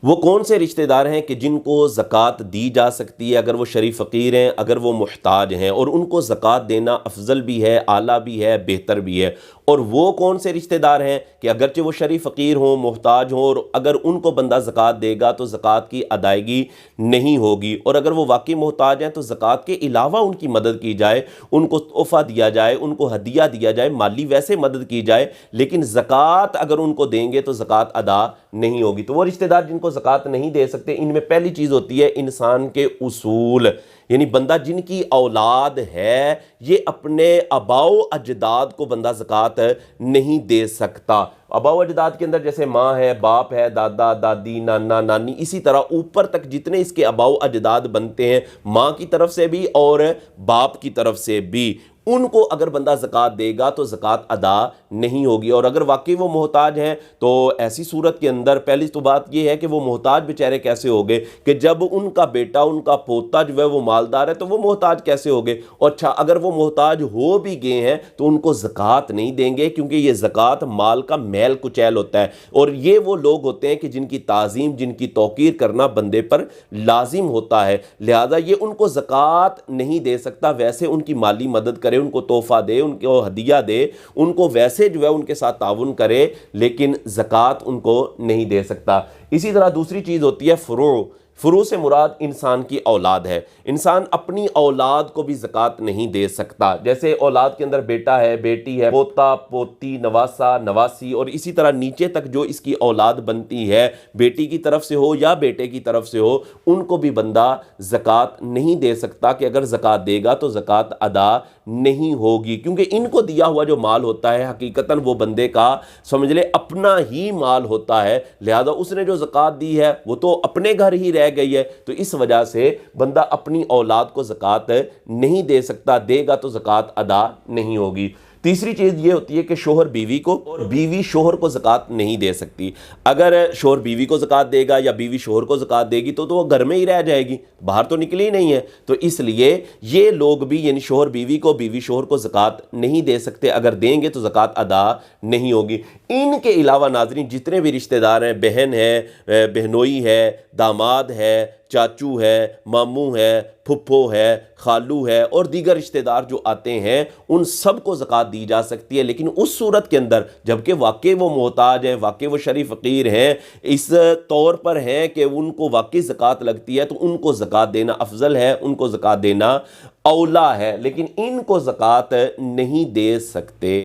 وہ کون سے رشتہ دار ہیں کہ جن کو زکوٰۃ دی جا سکتی ہے اگر وہ شریف فقیر ہیں، اگر وہ محتاج ہیں، اور ان کو زکوٰۃ دینا افضل بھی ہے، اعلیٰ بھی ہے، بہتر بھی ہے؟ اور وہ کون سے رشتہ دار ہیں کہ اگرچہ وہ شریف فقیر ہوں، محتاج ہوں، اور اگر ان کو بندہ زکوٰۃ دے گا تو زکوٰۃ کی ادائیگی نہیں ہوگی، اور اگر وہ واقعی محتاج ہیں تو زکوٰۃ کے علاوہ ان کی مدد کی جائے، ان کو تحفہ دیا جائے، ان کو ہدیہ دیا جائے، مالی ویسے مدد کی جائے، لیکن زکوٰۃ اگر ان کو دیں گے تو زکوٰۃ ادا نہیں ہوگی۔ تو وہ رشتہ دار جن کو زکوٰۃ نہیں دے سکتے، ان میں پہلی چیز ہوتی ہے انسان کے اصول، یعنی بندہ جن کی اولاد ہے، یہ اپنے آباء و اجداد کو بندہ زکوٰۃ نہیں دے سکتا۔ آباء و اجداد کے اندر جیسے ماں ہے، باپ ہے، دادا دادی، نانا نانی، اسی طرح اوپر تک جتنے اس کے آباء و اجداد بنتے ہیں، ماں کی طرف سے بھی اور باپ کی طرف سے بھی، ان کو اگر بندہ زکوٰۃ دے گا تو زکوٰۃ ادا نہیں ہوگی۔ اور اگر واقعی وہ محتاج ہیں تو ایسی صورت کے اندر پہلی تو بات یہ ہے کہ وہ محتاج بیچارے کیسے ہو گئے کہ جب ان کا بیٹا، ان کا پوتا جو ہے وہ مالدار ہے تو وہ محتاج کیسے ہو گئے؟ اور اچھا اگر وہ محتاج ہو بھی گئے ہیں تو ان کو زکوٰۃ نہیں دیں گے، کیونکہ یہ زکوٰۃ مال کا میل کچیل ہوتا ہے، اور یہ وہ لوگ ہوتے ہیں کہ جن کی تعظیم، جن کی توقیر کرنا بندے پر لازم ہوتا ہے، لہذا یہ ان کو زکوٰۃ نہیں دے سکتا۔ ویسے ان کی مالی مدد کرے، ان کو تحفہ دے، ان کو ہدیہ دے، ان کو ویسے جو ہے ان کے ساتھ تعاون کرے، لیکن زکوٰۃ ان کو نہیں دے سکتا۔ اسی طرح دوسری چیز ہوتی ہے فروع۔ فروع سے مراد انسان کی اولاد ہے۔ انسان اپنی اولاد کو بھی زکوٰۃ نہیں دے سکتا، جیسے اولاد کے اندر بیٹا ہے، بیٹی ہے، پوتا، پوتی، نواسا، نواسی، اور اسی طرح نیچے تک جو اس کی اولاد بنتی ہے، بیٹی کی طرف سے ہو یا بیٹے کی طرف سے ہو، ان کو بھی بندہ زکوٰۃ نہیں دے سکتا کہ اگر زکوٰۃ دے گا تو زکوٰۃ ادا نہیں ہوگی، کیونکہ ان کو دیا ہوا جو مال ہوتا ہے حقیقتاً وہ بندے کا سمجھ لے اپنا ہی مال ہوتا ہے، لہذا اس نے جو زکوٰۃ دی ہے وہ تو اپنے گھر ہی رہ گئی ہے، تو اس وجہ سے بندہ اپنی اولاد کو زکوٰۃ نہیں دے سکتا، دے گا تو زکوٰۃ ادا نہیں ہوگی۔ تیسری چیز یہ ہوتی ہے کہ شوہر بیوی کو اور بیوی شوہر کو زکوٰۃ نہیں دے سکتی۔ اگر شوہر بیوی کو زکوٰۃ دے گا یا بیوی شوہر کو زکوٰۃ دے گی تو وہ گھر میں ہی رہ جائے گی، باہر تو نکلی ہی نہیں ہے، تو اس لیے یہ لوگ بھی، یعنی شوہر بیوی کو، بیوی شوہر کو زکوٰۃ نہیں دے سکتے، اگر دیں گے تو زکوٰۃ ادا نہیں ہوگی۔ ان کے علاوہ ناظرین جتنے بھی رشتہ دار ہیں، بہن ہے، بہنوئی ہے، داماد ہے، چاچو ہے، ماموں ہے، پھپھو ہے، خالو ہے، اور دیگر رشتہ دار جو آتے ہیں ان سب کو زکوٰۃ دی جا سکتی ہے، لیکن اس صورت کے اندر جبکہ واقعی وہ محتاج ہیں، واقعی وہ شریف فقیر ہیں، اس طور پر ہیں کہ ان کو واقعی زکوٰۃ لگتی ہے، تو ان کو زکوٰۃ دینا افضل ہے، ان کو زکوٰۃ دینا اولیٰ ہے، لیکن ان کو زکوٰۃ نہیں دے سکتے۔